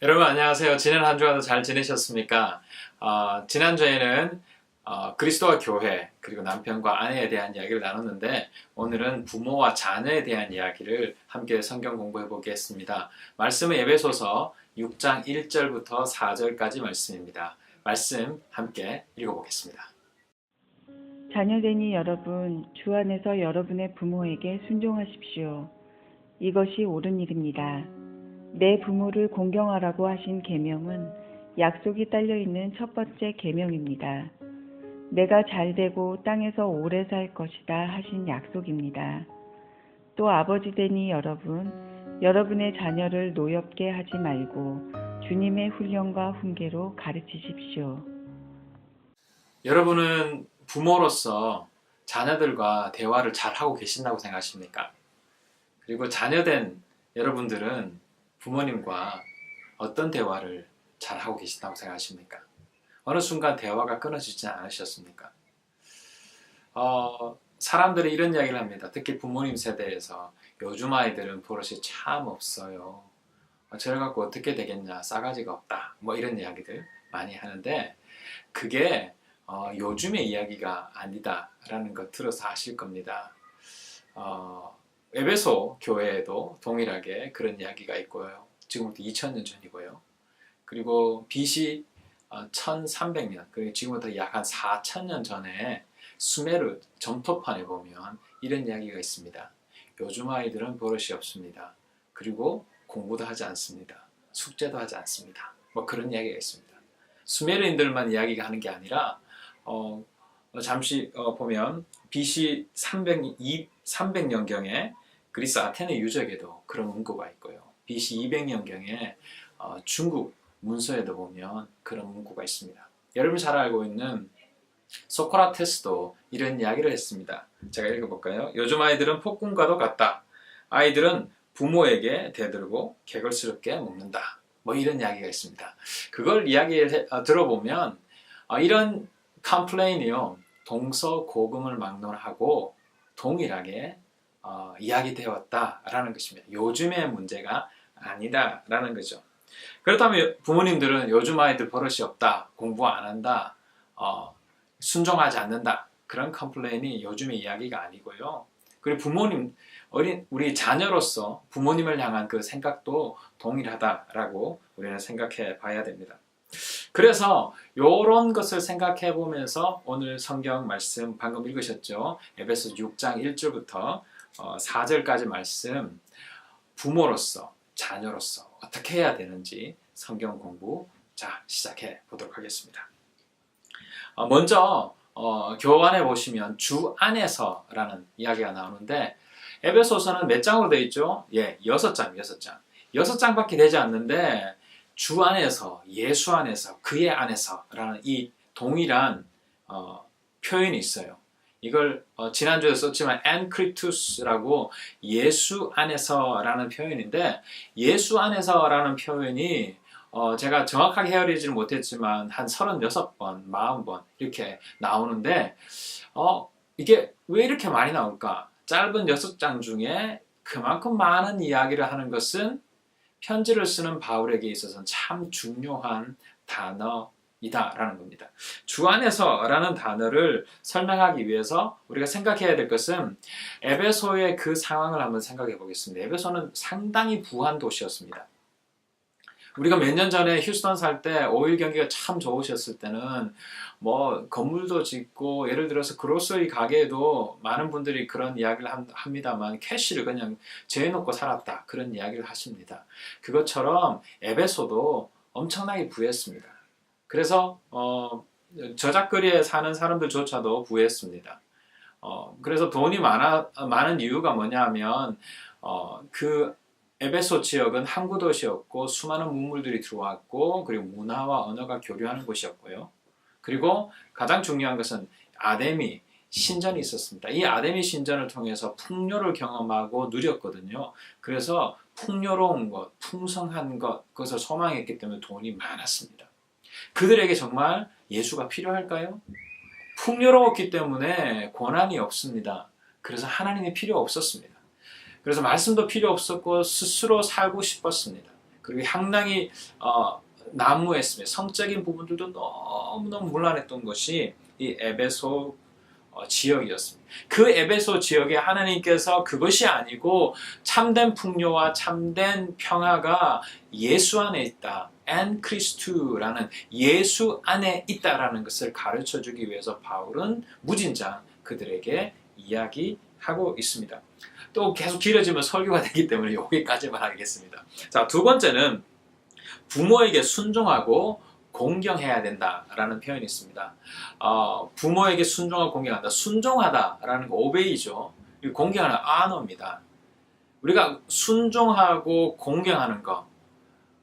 여러분 안녕하세요. 지난 한 주간도 잘 지내셨습니까? 지난주에는 그리스도와 교회 그리고 남편과 아내에 대한 이야기를 나눴는데 오늘은 부모와 자녀에 대한 이야기를 함께 성경 공부해 보겠습니다. 말씀은 에베소서 6장 1절부터 4절까지 말씀입니다. 말씀 함께 읽어보겠습니다. 자녀되니 여러분, 주 안에서 여러분의 부모에게 순종하십시오. 이것이 옳은 일입니다. 내 부모를 공경하라고 하신 계명은 약속이 딸려있는 첫 번째 계명입니다. 내가 잘되고 땅에서 오래 살 것이다 하신 약속입니다. 또 아버지 되니 여러분, 여러분의 자녀를 노엽게 하지 말고 주님의 훈련과 훈계로 가르치십시오. 여러분은 부모로서 자녀들과 대화를 잘 하고 계신다고 생각하십니까? 그리고 자녀된 여러분들은 부모님과 어떤 대화를 잘 하고 계신다고 생각하십니까? 어느 순간 대화가 끊어지지 않으셨습니까? 사람들이 이런 이야기를 합니다. 특히 부모님 세대에서 요즘 아이들은 버릇이 참 없어요. 저를 갖고 어떻게 되겠냐, 싸가지가 없다, 뭐 이런 이야기들 많이 하는데 그게 요즘의 이야기가 아니다라는 것 들어서 아실 겁니다. 에베소 교회에도 동일하게 그런 이야기가 있고요. 지금부터 2000년 전이고요. 그리고 BC 1300년, 그리고 지금부터 약 한 4000년 전에 수메르 점토판에 보면 이런 이야기가 있습니다. 요즘 아이들은 버릇이 없습니다. 그리고 공부도 하지 않습니다. 숙제도 하지 않습니다. 뭐 그런 이야기가 있습니다. 수메르인들만 이야기가 하는 게 아니라 잠시 보면 BC 300년경에 그리스 아테네 유적에도 그런 문구가 있고요. BC 200년경에 중국 문서에도 보면 그런 문구가 있습니다. 여러분 잘 알고 있는 소크라테스도 이런 이야기를 했습니다. 제가 읽어볼까요? 요즘 아이들은 폭군과도 같다. 아이들은 부모에게 대들고 개걸스럽게 먹는다. 뭐 이런 이야기가 있습니다. 그걸 이야기를 들어보면 이런 컴플레인이요, 동서고금을 막론하고 동일하게 이야기되었다라는 것입니다. 요즘의 문제가 아니다라는 거죠. 그렇다면 부모님들은 요즘 아이들 버릇이 없다, 공부 안 한다, 순종하지 않는다, 그런 컴플레인이 요즘의 이야기가 아니고요. 그리고 부모님, 우리 자녀로서 부모님을 향한 그 생각도 동일하다라고 우리는 생각해 봐야 됩니다. 그래서 이런 것을 생각해 보면서 오늘 성경 말씀 방금 읽으셨죠? 에베소 6장 1절부터 4절까지 말씀, 부모로서 자녀로서 어떻게 해야 되는지 성경 공부 시작해 보도록 하겠습니다. 먼저 교환해 보시면 주 안에서라는 이야기가 나오는데 에베소서는 몇 장으로 되어 있죠? 6장. 6장밖에 되지 않는데 주 안에서, 예수 안에서, 그의 안에서라는 이 동일한 표현이 있어요. 이걸 지난주에 썼지만 엔크리투스라고 예수 안에서라는 표현인데, 예수 안에서라는 표현이 제가 정확하게 헤아리지는 못했지만 한 36번, 40번 이렇게 나오는데 이게 왜 이렇게 많이 나올까? 짧은 6장 중에 그만큼 많은 이야기를 하는 것은 편지를 쓰는 바울에게 있어서는 참 중요한 단어이다라는 겁니다. 주 안에서라는 단어를 설명하기 위해서 우리가 생각해야 될 것은 에베소의 그 상황을 한번 생각해 보겠습니다. 에베소는 상당히 부한 도시였습니다. 우리가 몇 년 전에 휴스턴 살 때 오일 경기가 참 좋으셨을 때는 뭐 건물도 짓고, 예를 들어서 그로서리 가게에도 많은 분들이 그런 이야기를 합니다만 캐시를 그냥 재놓고 살았다, 그런 이야기를 하십니다. 그것처럼 에베소도 엄청나게 부했습니다. 그래서 저작거리에 사는 사람들조차도 부했습니다. 그래서 돈이 많은 이유가 뭐냐면 그 에베소 지역은 항구 도시였고 수많은 문물들이 들어왔고, 그리고 문화와 언어가 교류하는 곳이었고요. 그리고 가장 중요한 것은 아데미 신전이 있었습니다. 이 아데미 신전을 통해서 풍요를 경험하고 누렸거든요. 그래서 풍요로운 것, 풍성한 것, 그것을 소망했기 때문에 돈이 많았습니다. 그들에게 정말 예수가 필요할까요? 풍요로웠기 때문에 고난이 없습니다. 그래서 하나님이 필요 없었습니다. 그래서 말씀도 필요 없었고 스스로 살고 싶었습니다. 그리고 향락이 난무했으며 성적인 부분들도 너무너무 문란했던 것이 이 에베소 지역이었습니다. 그 에베소 지역에 하나님께서 그것이 아니고 참된 풍요와 참된 평화가 예수 안에 있다. 앤 크리스투라는 예수 안에 있다라는 것을 가르쳐 주기 위해서 바울은 무진장 그들에게 이야기하고 있습니다. 또 계속 길어지면 설교가 되기 때문에 여기까지만 하겠습니다. 자, 두 번째는 부모에게 순종하고 공경해야 된다라는 표현이 있습니다. 부모에게 순종하고 공경한다. 순종하다라는 거 오베이죠. 공경하는 아너입니다. 우리가 순종하고 공경하는 거.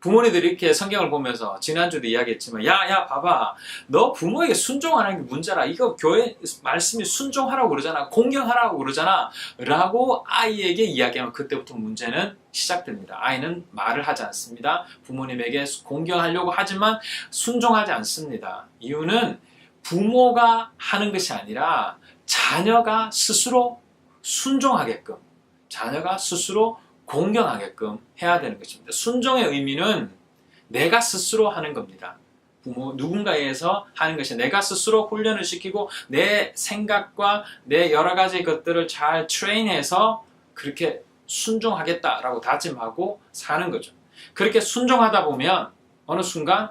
부모님들이 이렇게 성경을 보면서 지난주도 이야기했지만 야 봐봐 너 부모에게 순종하는 게 문제라. 이거 교회 말씀이 순종하라고 그러잖아. 공경하라고 그러잖아 라고 아이에게 이야기하면 그때부터 문제는 시작됩니다. 아이는 말을 하지 않습니다. 부모님에게 공경하려고 하지만 순종하지 않습니다. 이유는 부모가 하는 것이 아니라 자녀가 스스로 순종하게끔 자녀가 스스로 공경하게끔 해야 되는 것입니다. 순종의 의미는 내가 스스로 하는 겁니다. 부모 누군가에서 하는 것이 내가 스스로 훈련을 시키고 내 생각과 내 여러 가지 것들을 잘 트레인해서 그렇게 순종하겠다라고 다짐하고 사는 거죠. 그렇게 순종하다 보면 어느 순간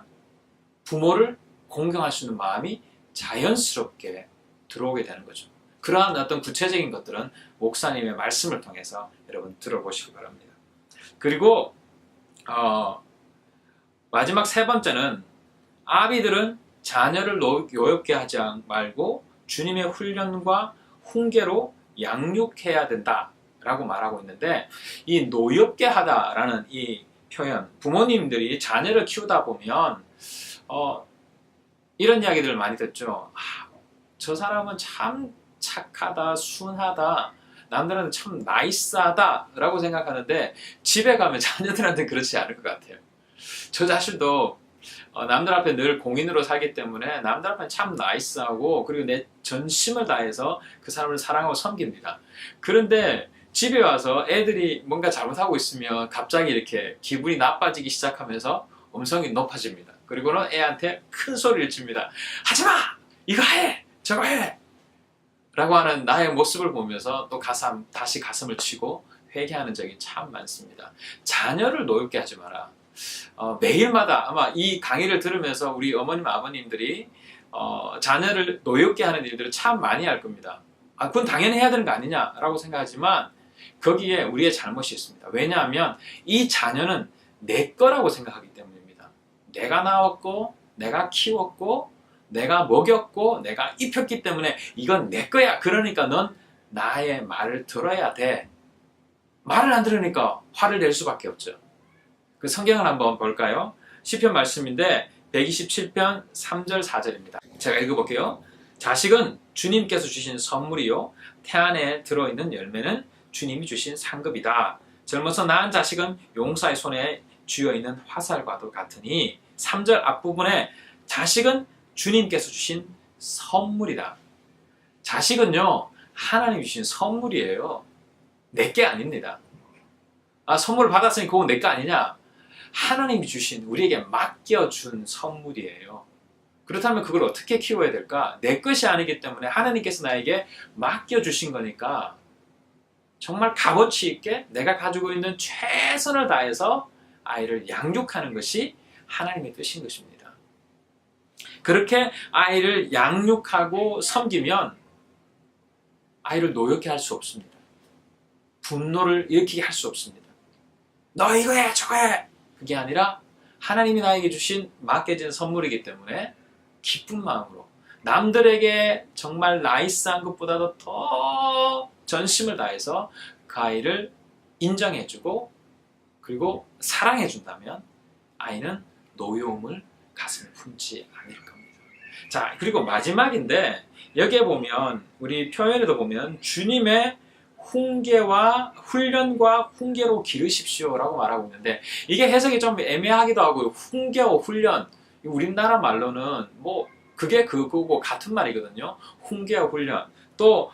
부모를 공경할 수 있는 마음이 자연스럽게 들어오게 되는 거죠. 그러한 어떤 구체적인 것들은 목사님의 말씀을 통해서 여러분 들어보시기 바랍니다. 그리고 마지막 세 번째는 아비들은 자녀를 노엽게 하지 말고 주님의 훈련과 훈계로 양육해야 된다라고 말하고 있는데 이 노엽게 하다라는 이 표현 부모님들이 자녀를 키우다 보면 이런 이야기들을 많이 듣죠. 저 사람은 참 착하다, 순하다, 남들한테 참 나이스하다 라고 생각하는데 집에 가면 자녀들한테 그렇지 않을 것 같아요. 저 자신도 남들 앞에 늘 공인으로 살기 때문에 남들 앞에 참 나이스하고 그리고 내 전심을 다해서 그 사람을 사랑하고 섬깁니다. 그런데 집에 와서 애들이 뭔가 잘못하고 있으면 갑자기 이렇게 기분이 나빠지기 시작하면서 음성이 높아집니다. 그리고는 애한테 큰 소리를 칩니다. 하지마! 이거 해! 저거 해! 라고 하는 나의 모습을 보면서 또 다시 가슴을 치고 회개하는 적이 참 많습니다. 자녀를 노엽게 하지 마라. 매일마다 아마 이 강의를 들으면서 우리 어머님, 아버님들이 자녀를 노엽게 하는 일들을 참 많이 할 겁니다. 그건 당연히 해야 되는 거 아니냐라고 생각하지만 거기에 우리의 잘못이 있습니다. 왜냐하면 이 자녀는 내 거라고 생각하기 때문입니다. 내가 낳았고 내가 키웠고 내가 먹였고 내가 입혔기 때문에 이건 내 거야. 그러니까 넌 나의 말을 들어야 돼. 말을 안 들으니까 화를 낼 수밖에 없죠. 그 성경을 한번 볼까요? 시편 말씀인데 127편 3절 4절입니다. 제가 읽어볼게요. 자식은 주님께서 주신 선물이요 태안에 들어있는 열매는 주님이 주신 상급이다. 젊어서 낳은 자식은 용사의 손에 쥐어있는 화살과도 같으니 3절 앞부분에 자식은 주님께서 주신 선물이다. 자식은요 하나님이 주신 선물이에요. 내게 아닙니다. 선물을 받았으니 그건 내 거 아니냐? 하나님이 주신 우리에게 맡겨준 선물이에요. 그렇다면 그걸 어떻게 키워야 될까? 내 것이 아니기 때문에 하나님께서 나에게 맡겨주신 거니까 정말 값어치 있게 내가 가지고 있는 최선을 다해서 아이를 양육하는 것이 하나님의 뜻인 것입니다. 그렇게 아이를 양육하고 섬기면 아이를 노엽게 할 수 없습니다. 분노를 일으키게 할 수 없습니다. 너 이거 해 저거 해 그게 아니라 하나님이 나에게 주신 맡겨진 선물이기 때문에 기쁜 마음으로 남들에게 정말 나이스한 것보다도 더 전심을 다해서 그 아이를 인정해주고 그리고 사랑해준다면 아이는 노여움을 가슴에 품지 않을 겁니다. 자, 그리고 마지막인데 여기에 보면 우리 표현에도 보면 주님의 훈계와 훈련과 훈계로 기르십시오라고 말하고 있는데 이게 해석이 좀 애매하기도 하고 훈계와 훈련 우리나라 말로는 뭐 그게 그거고 같은 말이거든요. 훈계와 훈련 또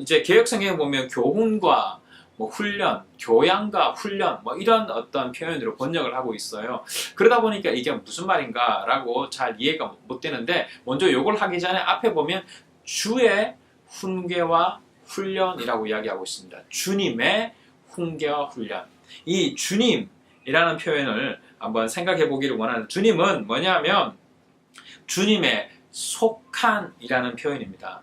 이제 개혁성경에 보면 교훈과 뭐 훈련, 교양과 훈련 뭐 이런 어떤 표현으로 번역을 하고 있어요. 그러다 보니까 이게 무슨 말인가라고 잘 이해가 못 되는데 먼저 요걸 하기 전에 앞에 보면 주의 훈계와 훈련이라고 이야기하고 있습니다. 주님의 훈계와 훈련. 이 주님이라는 표현을 한번 생각해 보기를 원하는 주님은 뭐냐면 주님의 속한이라는 표현입니다.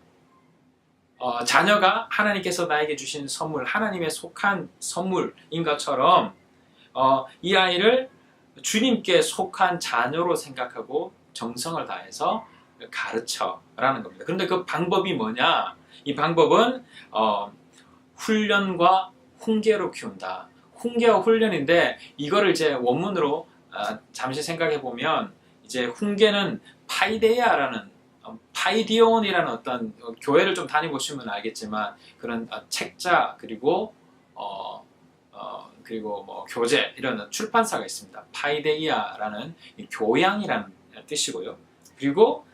자녀가 하나님께서 나에게 주신 선물, 하나님의 속한 선물인 것처럼 이 아이를 주님께 속한 자녀로 생각하고 정성을 다해서 가르쳐라는 겁니다. 그런데 그 방법이 뭐냐? 이 방법은 훈련과 훈계로 키운다. 훈계와 훈련인데 이거를 이제 원문으로 잠시 생각해 보면 이제 훈계는 파이데이아라는 파이디온이라는 어떤 교회를 좀 다녀보시면 알겠지만 그런 책자 그리고 그리고 뭐 교재 이런 출판사가 있습니다. 파이데이아라는 교양이라는 뜻이고요. 그리고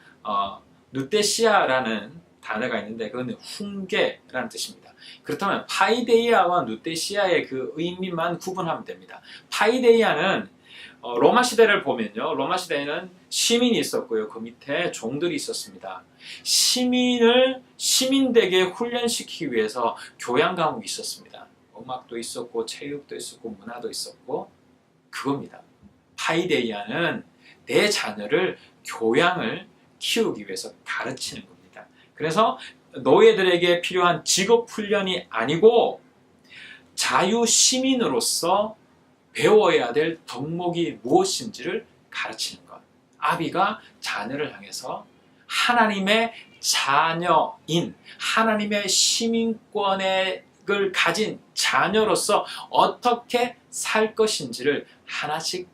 누테시아라는 단어가 있는데 그건 훈계라는 뜻입니다. 그렇다면 파이데이아와 누테시아의 그 의미만 구분하면 됩니다. 파이데이아는 로마 시대를 보면요. 로마 시대에는 시민이 있었고요. 그 밑에 종들이 있었습니다. 시민되게 훈련시키기 위해서 교양 과목이 있었습니다. 음악도 있었고 체육도 있었고 문화도 있었고 그겁니다. 파이데이아는 내 자녀를 교양을 키우기 위해서 가르치는 겁니다. 그래서 노예들에게 필요한 직업 훈련이 아니고 자유 시민으로서 배워야 될 덕목이 무엇인지를 가르치는 것. 아비가 자녀를 향해서 하나님의 자녀인 하나님의 시민권을 가진 자녀로서 어떻게 살 것인지를 하나씩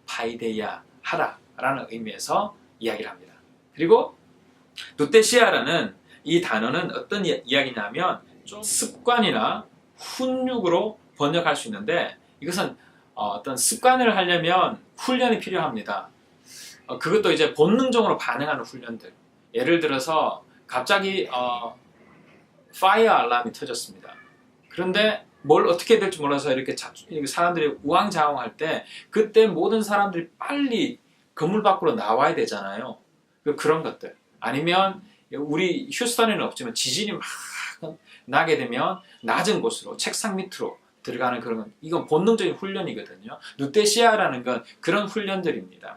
파이데이아 하라라는 의미에서 이야기를 합니다. 그리고 누테시아라는 이 단어는 어떤 이야기냐면 좀 습관이나 훈육으로 번역할 수 있는데 이것은 어떤 습관을 하려면 훈련이 필요합니다. 그것도 이제 본능적으로 반응하는 훈련들. 예를 들어서 갑자기 파이어 알람이 터졌습니다. 그런데 뭘 어떻게 해야 될지 몰라서 이렇게 사람들이 우왕좌왕할 때 그때 모든 사람들이 빨리 건물 밖으로 나와야 되잖아요. 그런 것들. 아니면 우리 휴스턴에는 없지만 지진이 막 나게 되면 낮은 곳으로 책상 밑으로 들어가는 그런 이건 본능적인 훈련이거든요. 누테시아라는 건 그런 훈련들입니다.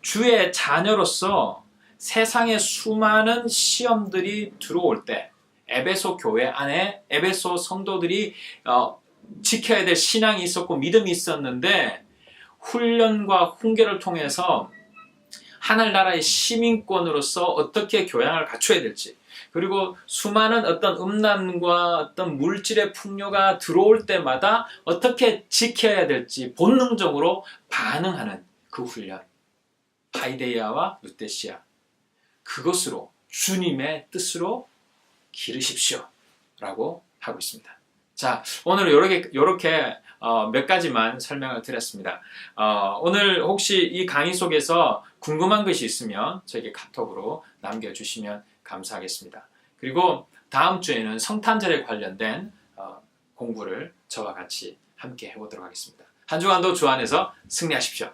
주의 자녀로서 세상에 수많은 시험들이 들어올 때 에베소 교회 안에 에베소 성도들이 지켜야 될 신앙이 있었고 믿음이 있었는데 훈련과 훈계를 통해서 하늘나라의 시민권으로서 어떻게 교양을 갖춰야 될지 그리고 수많은 어떤 음란과 어떤 물질의 풍요가 들어올 때마다 어떻게 지켜야 될지 본능적으로 반응하는 그 훈련. 파이데이아와 누테시아. 그것으로 주님의 뜻으로 기르십시오. 라고 하고 있습니다. 자, 오늘 이렇게 몇 가지만 설명을 드렸습니다. 오늘 혹시 이 강의 속에서 궁금한 것이 있으면 저에게 카톡으로 남겨주시면 감사하겠습니다. 그리고 다음 주에는 성탄절에 관련된 공부를 저와 같이 함께 해보도록 하겠습니다. 한 주간도 주 안에서 승리하십시오.